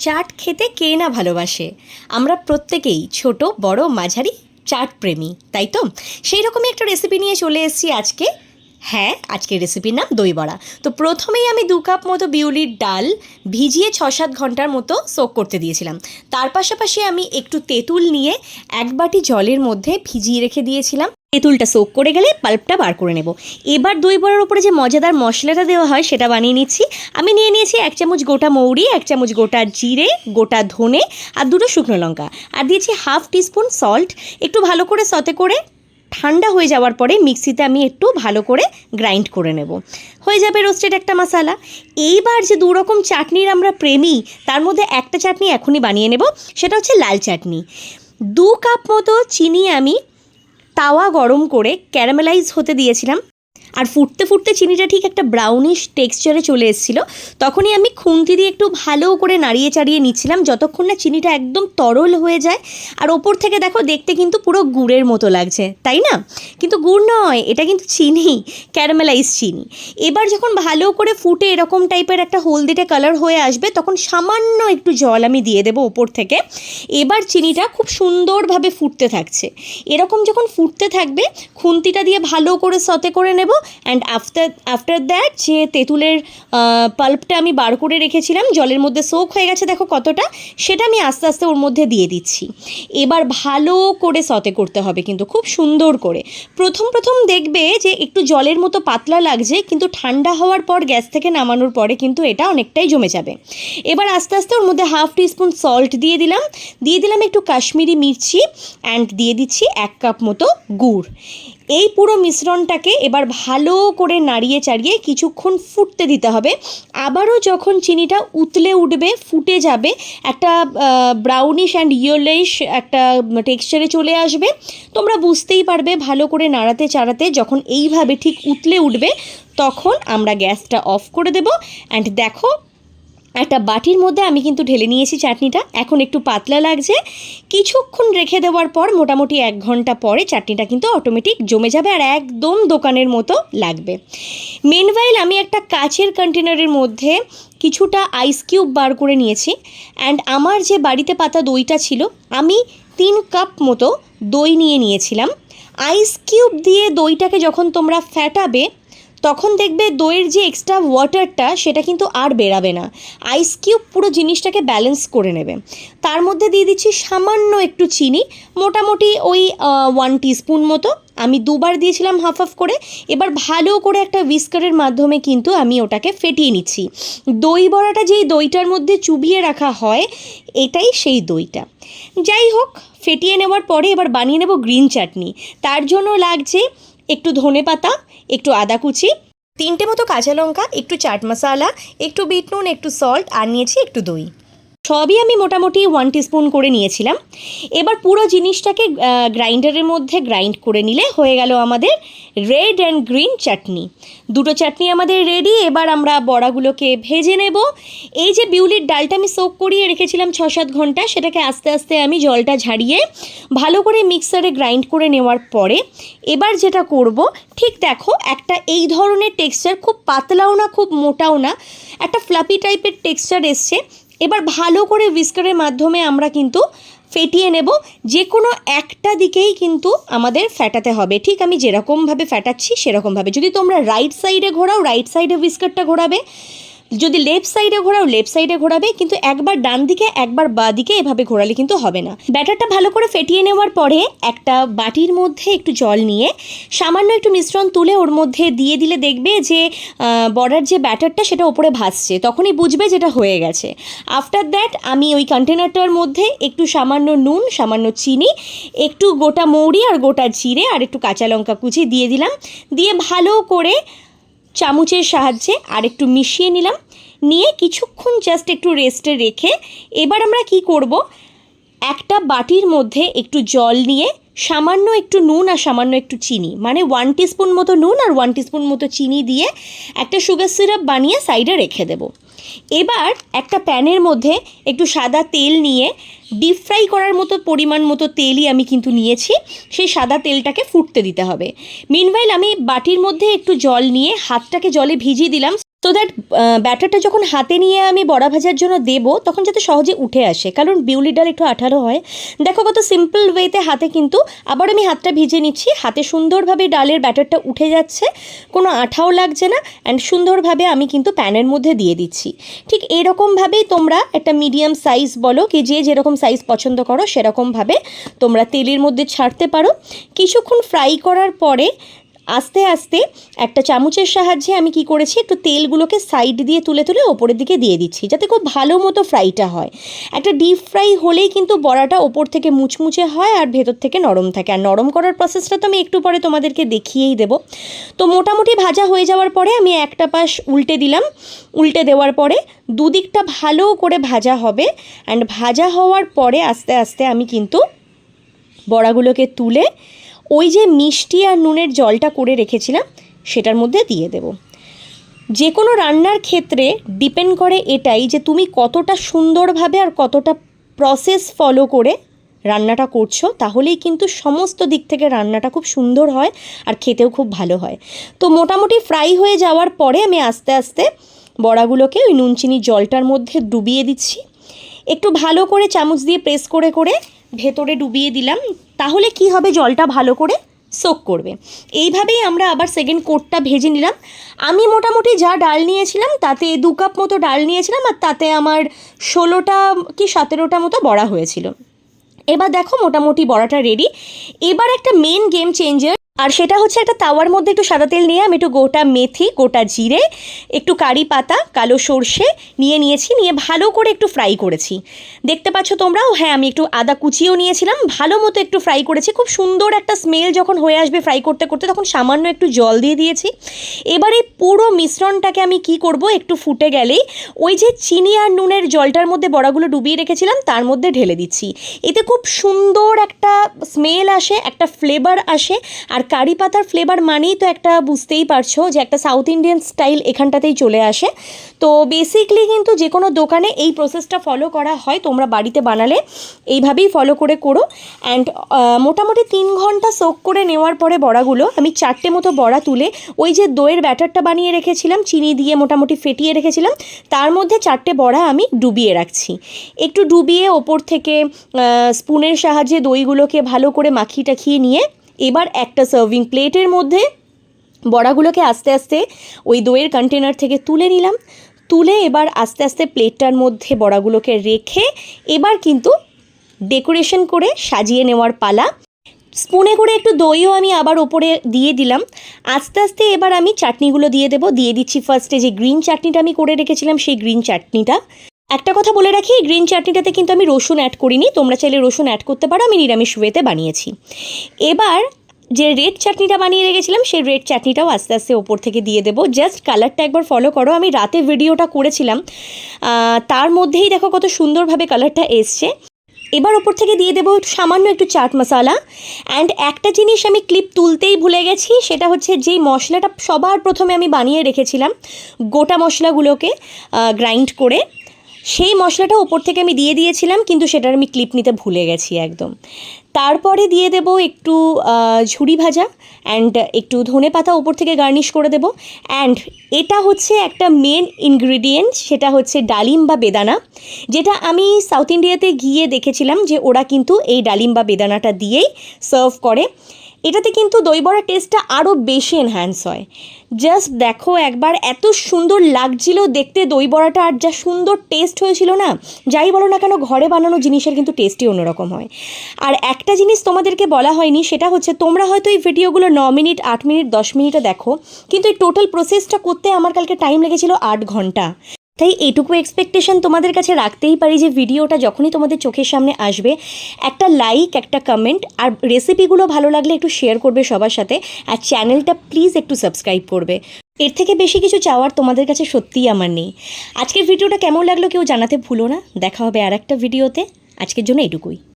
চাট খেতে কে না ভালোবাসে। আমরা প্রত্যেকেই ছোট বড় মাঝারি চাট প্রেমী, তাই তো? সেই রকমই একটা রেসিপি নিয়ে চলে এসেছি আজকে। হ্যাঁ, আজকের রেসিপির নাম দই বড়া। তো প্রথমেই আমি 2 কাপ মতো বিউলির ডাল ভিজিয়ে 6-7 ঘন্টার মতো সোক করতে দিয়েছিলাম। তার পাশাপাশি আমি একটু তেঁতুল নিয়ে 1 বাটি জলের মধ্যে ভিজিয়ে রেখে দিয়েছিলাম। তেঁতুলটা সোক করে গেলে পাল্পটা বার করে নেব। এবার দই বড়ার উপরে যে মজাদার মশলাটা দেওয়া হয় সেটা বানিয়ে নিচ্ছি। আমি নিয়ে নিয়েছি 1 চামচ গোটা মৌরি, 1 চামচ গোটা জিরে, গোটা ধনে আর 2টো শুকনো লঙ্কা, আর দিয়েছি 1/2 টিস্পুন সল্ট। একটু ভালো করে সতে করে ঠান্ডা হয়ে যাওয়ার পরে মিক্সিতে আমি একটু ভালো করে গ্রাইন্ড করে নেব। হয়ে যাবে রোস্টেড একটা মশলা। এইবার যে 2 রকম চাটনির আমরা প্রেমী, তার মধ্যে একটা চাটনি এখনই বানিয়ে নেব, সেটা হচ্ছে লাল চাটনি। 2 কাপ মতো চিনি আমি তাওয়া গরম করে ক্যারামেলাইজ হতে দিয়েছিলাম, আর ফুটতে ফুটতে চিনিটা ঠিক একটা ব্রাউনিশ টেক্সচারে চলে এসেছিলো। তখনই আমি খুন্তি দিয়ে একটু ভালো করে নাড়িয়ে চাড়িয়ে নিচ্ছিলাম যতক্ষণ না চিনিটা একদম তরল হয়ে যায়। আর ওপর থেকে দেখো, দেখতে কিন্তু পুরো গুড়ের মতো লাগছে, তাই না? কিন্তু গুড় নয়, এটা কিন্তু চিনি, ক্যারামেলাইজ চিনি। এবার যখন ভালো করে ফুটে এরকম টাইপের একটা হলদেটে কালার হয়ে আসবে, তখন সামান্য একটু জল আমি দিয়ে দেবো ওপর থেকে। এবার চিনিটা খুব সুন্দরভাবে ফুটতে থাকছে। এরকম যখন ফুটতে থাকবে, খুন্তিটা দিয়ে ভালো করে সতে করে নেব। অ্যান্ড আফটার দ্যাট যে তেঁতুলের পাল্পটা আমি বার করে রেখেছিলাম, জলের মধ্যে সোক হয়ে গেছে দেখো কতটা, সেটা আমি আস্তে আস্তে ওর মধ্যে দিয়ে দিচ্ছি। এবার ভালো করে সতে করতে হবে, কিন্তু খুব সুন্দর করে। প্রথম দেখবে যে একটু জলের মতো পাতলা লাগছে, কিন্তু ঠান্ডা হওয়ার পর গ্যাস থেকে নামানোর পরে কিন্তু এটা অনেকটাই জমে যাবে। এবার আস্তে আস্তে ওর মধ্যে 1/2 টিস্পুন সল্ট দিয়ে দিলাম একটু কাশ্মীরি মির্চি, অ্যান্ড দিয়ে দিচ্ছি 1 কাপ মতো গুড়। এই পুরো মিশ্রণটাকে এবার ভালো করে নাড়িয়ে চাড়িয়ে কিছুক্ষণ ফুটতে দিতে হবে। আবারও যখন চিনিটা উতলে উঠবে, ফুটে যাবে, একটা ব্রাউনিশ অ্যান্ড ইয়েলোইশ একটা টেক্সচারে চলে আসবে, তোমরা বুঝতেই পারবে ভালো করে নাড়াতে চাড়াতে। যখন এইভাবে ঠিক উতলে উঠবে, তখন আমরা গ্যাসটা অফ করে দেব। অ্যান্ড দেখো, একটা বাটির মধ্যে আমি কিন্তু ঢেলে নিয়েছি চাটনিটা। এখন একটু পাতলা লাগছে। কিছুক্ষণ রেখে দেওয়ার পর, মোটামুটি 1 ঘন্টা পরে, চাটনিটা কিন্তু অটোমেটিক জমে যাবে আর একদম দোকানের মতো লাগবে। মেনওয়াইল আমি একটা কাচের কন্টেনারের মধ্যে কিছুটা আইস কিউব বার করে নিয়েছি। অ্যান্ড আমার যে বাড়িতে পাতা দইটা ছিল, আমি 3 কাপ মতো দই নিয়েছিলাম। আইস কিউব দিয়ে দইটাকে যখন তোমরা ফ্যাটাবে, তখন দেখবে দইয়ের যে এক্সট্রা ওয়াটারটা, সেটা কিন্তু আর বেরাবে না। আইস কিউব পুরো জিনিসটাকে ব্যালেন্স করে নেবে। তার মধ্যে দিয়ে দিচ্ছি সামান্য একটু চিনি, মোটামুটি ওই 1 টিস্পুন মতো। আমি 2 বার দিয়েছিলাম হাফ করে। এবার ভালো করে একটা হুইস্কারের মাধ্যমে কিন্তু আমি ওটাকে ফেটিয়ে নিচ্ছি। দই বড়াটা যেই দইটার মধ্যে চুবিয়ে রাখা হয়, এটাই সেই দইটা। যাই হোক, ফেটিয়ে নেওয়ার পরে এবার বানিয়ে নেব গ্রিন চাটনি। তার জন্য লাগছে একটু ধনেপাতা, একটু আদা কুচি, 3টে মতো কাঁচা লঙ্কা, একটু চাট মশলা, একটু বিট নুন, একটু সল্ট, আর নিয়েছি একটু দই। সবই আমি মোটামুটি 1 টিস্পুন করে নিয়েছিলাম। এবার পুরো জিনিসটাকে গ্রাইন্ডারের মধ্যে গ্রাইন্ড করে নিলে হয়ে গেল আমাদের রেড অ্যান্ড গ্রিন চাটনি। 2টো চাটনি আমাদের রেডি। এবার আমরা বড়াগুলোকে ভেজে নেব। এই যে বিউলির ডালটা আমি সোক করিয়ে রেখেছিলাম 6-7 ঘন্টা, সেটাকে আস্তে আস্তে আমি জলটা ঝাড়িয়ে ভালো করে মিক্সারে গ্রাইন্ড করে নেওয়ার পরে এবার যেটা করব, ঠিক দেখো, একটা এই ধরনের টেক্সচার, খুব পাতলাও না খুব মোটাও না, একটা ফ্লাপি টাইপের টেক্সচার এসছে। এবার ভালো করে হুইস্কারের মাধ্যমে আমরা কিন্তু ফেটিয়ে নেব। যে কোনো একটা দিকেই কিন্তু আমাদের ফ্যাটাতে হবে, ঠিক আমি যেরকমভাবে ফ্যাটাচ্ছি সেরকমভাবে। যদি তোমরা রাইট সাইডে ঘোরাও, রাইট সাইডে হুইস্কারটা ঘোরাবে, যদি লেফট সাইডে ঘোরাও, লেফট সাইডে ঘোরাবে, কিন্তু একবার ডান দিকে একবার বাঁ দিকে এভাবে ঘোরালে কিন্তু হবে না। ব্যাটারটা ভালো করে ফেটিয়ে নেওয়ার পরে একটা বাটির মধ্যে একটু জল নিয়ে সামান্য একটু মিশ্রণ তুলে ওর মধ্যে দিয়ে দিলে দেখবে যে বড়ার যে ব্যাটারটা সেটা ওপরে ভাসছে, তখনই বুঝবে যেটা হয়ে গেছে। আফটার দ্যাট আমি ওই কন্টেনারটার মধ্যে একটু সামান্য নুন, সামান্য চিনি, একটু গোটা মৌরি আর গোটা জিরে, আর একটু কাঁচা লঙ্কা কুচি দিয়ে দিলাম। দিয়ে ভালো করে চামচের সাহায্যে আর একটু মিশিয়ে নিয়ে কিছুক্ষণ জাস্ট একটু রেস্টে রেখে এবার আমরা কি করব, একটা বাটির মধ্যে একটু জল নিয়ে সামান্য একটু নুন আর সামান্য একটু চিনি, মানে 1 টিস্পুন মতো নুন আর 1 টিস্পুন মতো চিনি দিয়ে একটা সুগার সিরাপ বানিয়ে সাইডে রেখে দেব। এবার একটা প্যানের মধ্যে একটু সাদা তেল নিয়ে, ডিপ ফ্রাই করার মতো পরিমাণ মতো তেলই আমি কিন্তু নিয়েছি, সেই সাদা তেলটাকে ফুটতে দিতে হবে। মিনওয়াইল আমি বাটির মধ্যে একটু জল নিয়ে হাতটাকে জলে ভিজিয়ে দিলাম। তো দ্যাট ব্যাটারটা যখন হাতে নিয়ে আমি বড়া ভাজার জন্য দেবো তখন যাতে সহজে উঠে আসে, কারণ বিউলির ডাল একটু আঠালো হয়। দেখো কত সিম্পল ওয়েতে হাতে কিন্তু আবার আমি হাতটা ভিজে নিচ্ছি, হাতে সুন্দরভাবে ডালের ব্যাটারটা উঠে যাচ্ছে, কোনো আঠাও লাগছে না, অ্যান্ড সুন্দরভাবে আমি কিন্তু প্যানের মধ্যে দিয়ে দিচ্ছি। ঠিক এরকমভাবেই তোমরা একটা মিডিয়াম সাইজ বলো কি যে যেরকম সাইজ পছন্দ করো সেরকমভাবে তোমরা তেলের মধ্যে ছাড়তে পারো। কিছুক্ষণ ফ্রাই করার পরে আস্তে আস্তে একটা চামচের সাহায্যে আমি কি করেছি, একটু তেলগুলোকে সাইড দিয়ে তুলে তুলে ওপরের দিকে দিয়ে দিচ্ছি যাতে খুব ভালো মতো ফ্রাইটা হয়। একটা ডিপ ফ্রাই হলেই কিন্তু বড়াটা ওপর থেকে মুচমুচে হয় আর ভেতর থেকে নরম থাকে। আর নরম করার প্রসেসটা তো আমি একটু পরে তোমাদেরকে দেখিয়েই দেবো। তো মোটামুটি ভাজা হয়ে যাওয়ার পরে আমি একটা পাশ উল্টে দিলাম, উল্টে দেওয়ার পরে দুদিকটা ভালো করে ভাজা হবে, অ্যান্ড ভাজা হওয়ার পরে আস্তে আস্তে আমি কিন্তু বড়াগুলোকে তুলে ওই যে মিষ্টি আর নুনের জলটা করে রেখেছিলাম সেটার মধ্যে দিয়ে দেব। যে কোনো রান্নার ক্ষেত্রে ডিপেন্ড করে এটাই যে তুমি কতটা সুন্দরভাবে আর কতটা প্রসেস ফলো করে রান্নাটা করছো, তাহলেই কিন্তু সমস্ত দিক থেকে রান্নাটা খুব সুন্দর হয় আর খেতেও খুব ভালো হয়। তো মোটামুটি ফ্রাই হয়ে যাওয়ার পরে আমি আস্তে আস্তে বড়াগুলোকে ওই নুন চিনি জলটার মধ্যে ডুবিয়ে দিচ্ছি, একটু ভালো করে চামচ দিয়ে প্রেস করে করে ভেতরে ডুবিয়ে দিলাম, তাহলে কি হবে জলটা ভালো করে সোক করবে। এইভাবেই আমরা আবার সেকেন্ড কোটটা ভেজে নিলাম। আমি মোটামুটি যা ডাল নিয়েছিলাম তাতে 2 কাপ মতো ডাল নিয়েছিলাম, আর তাতে আমার 16টা কি 17টা মতো বড়া হয়েছিল। এবার দেখো মোটামুটি বড়াটা রেডি। এবার একটা মেন গেম চেঞ্জার, আর সেটা হচ্ছে একটা তাওয়ার মধ্যে একটু সাদা তেল নিয়ে আমি একটু গোটা মেথি, গোটা জিরে, একটু কারি পাতা, কালো সর্ষে নিয়েছি, নিয়ে ভালো করে একটু ফ্রাই করেছি। দেখতে পাচ্ছ তোমরাও, হ্যাঁ আমি একটু আদা কুচিও নিয়েছিলাম, ভালো মতো একটু ফ্রাই করেছি। খুব সুন্দর একটা স্মেল যখন হয়ে আসবে ফ্রাই করতে করতে, তখন সামান্য একটু জল দিয়ে দিয়েছি। এবারে পুরো মিশ্রণটাকে আমি কি করব, একটু ফুটে গেলেই ওই যে চিনি আর নুনের জলটার মধ্যে বড়াগুলো ডুবিয়ে রেখেছিলাম তার মধ্যে ঢেলে দিচ্ছি। এতে খুব সুন্দর একটা স্মেল আসে, একটা ফ্লেভার আসে। আর কারি পাতার ফ্লেভার মানেই তো একটা বুঝতেই পারছো যে একটা সাউথ ইন্ডিয়ান স্টাইল এখানটাতেই চলে আসে। তো বেসিকলি কিন্তু যে কোনো দোকানে এই প্রসেসটা ফলো করা হয়, তোমরা বাড়িতে বানালে এইভাবেই ফলো করে করো। অ্যান্ড মোটামুটি 3 ঘন্টা সোক করে নেওয়ার পরে বড়াগুলো আমি 4টে মতো বড়া তুলে ওই যে দইয়ের ব্যাটারটা বানিয়ে রেখেছিলাম, চিনি দিয়ে মোটামুটি ফেটিয়ে রেখেছিলাম, তার মধ্যে 4টে বড়া আমি ডুবিয়ে রাখছি। একটু ডুবিয়ে ওপর থেকে স্পুনের সাহায্যে দইগুলোকে ভালো করে মাখিয়ে টাখিয়ে নিয়ে এবার একটা সার্ভিং প্লেটের মধ্যে বড়াগুলোকে আস্তে আস্তে ওই দইয়ের কন্টেনার থেকে তুলে নিলাম। তুলে এবার আস্তে আস্তে প্লেটটার মধ্যে বড়াগুলোকে রেখে এবার কিন্তু ডেকোরেশন করে সাজিয়ে নেওয়ার পালা। স্পুনে করে একটু দইও আমি আবার ওপরে দিয়ে দিলাম। আস্তে আস্তে এবার আমি চাটনিগুলো দিয়ে দেবো। দিয়ে দিচ্ছি ফার্স্টে যে গ্রিন চাটনিটা আমি করে রেখেছিলাম সেই গ্রিন চাটনিটা। একটা কথা বলে রাখি, এই গ্রিন চাটনিটাতে কিন্তু আমি রসুন অ্যাড করিনি, তোমরা চাইলে রসুন অ্যাড করতে পারো, আমি নিরামিষ ওয়েতে বানিয়েছি। এবার যে রেড চাটনিটা বানিয়ে রেখেছিলাম সেই রেড চাটনিটাও আস্তে আস্তে ওপর থেকে দিয়ে দেবো। জাস্ট কালারটা একবার ফলো করো, আমি রাতে ভিডিওটা করেছিলাম, তার মধ্যেই দেখো কত সুন্দরভাবে কালারটা এসছে। এবার ওপর থেকে দিয়ে দেবো সামান্য একটু চাট মশলা। অ্যান্ড একটা জিনিস আমি ক্লিপ তুলতেই ভুলে গেছি, সেটা হচ্ছে যেই মশলাটা সবার প্রথমে আমি বানিয়ে রেখেছিলাম গোটা মশলাগুলোকে গ্রাইন্ড করে, সেই মশলাটা ওপর থেকে আমি দিয়ে দিয়েছিলাম, কিন্তু সেটার আমি ক্লিপ নিতে ভুলে গেছি একদম। তারপরে দিয়ে দেবো একটু ঝুরি ভাজা অ্যান্ড একটু ধনে পাতা ওপর থেকে গার্নিশ করে দেবো। অ্যান্ড এটা হচ্ছে একটা মেন ইনগ্রিডিয়েন্ট, সেটা হচ্ছে ডালিম বা বেদানা, যেটা আমি সাউথ ইন্ডিয়াতে গিয়ে দেখেছিলাম যে ওরা কিন্তু এই ডালিম বা বেদানাটা দিয়েই সার্ভ করে। এটাতে কিন্তু দই বড়ার টেস্টটা আরও বেশি এনহ্যান্স হয়। জাস্ট দেখো একবার, এত সুন্দর লাগছিল দেখতে দই বড়াটা, আর যা সুন্দর টেস্ট হয়েছিল না, যাই বলো না কেন ঘরে বানানো জিনিসের কিন্তু টেস্টই অন্যরকম হয়। আর একটা জিনিস তোমাদেরকে বলা হয়নি, সেটা হচ্ছে তোমরা হয়তো এই ভিডিওগুলো 9 মিনিট 8 মিনিট 10 মিনিটে দেখো, কিন্তু এই টোটাল প্রসেসটা করতে আমার কালকে টাইম লেগেছিল 8 ঘন্টা। তাই এইটুকু এক্সপেকটেশন তোমাদের কাছে রাখতেই পারি যে ভিডিওটা যখনই তোমাদের চোখের সামনে আসবে একটা লাইক, একটা কমেন্ট, আর রেসিপিগুলো ভালো লাগলে একটু শেয়ার করবে সবার সাথে, আর চ্যানেলটা প্লিজ একটু সাবস্ক্রাইব করবে। এর থেকে বেশি কিছু চাওয়ার তোমাদের কাছে সত্যিই আমার নেই। আজকের ভিডিওটা কেমন লাগলো কেউ জানাতে ভুলো না। দেখা হবে আর একটা ভিডিওতে। আজকের জন্য এটুকুই।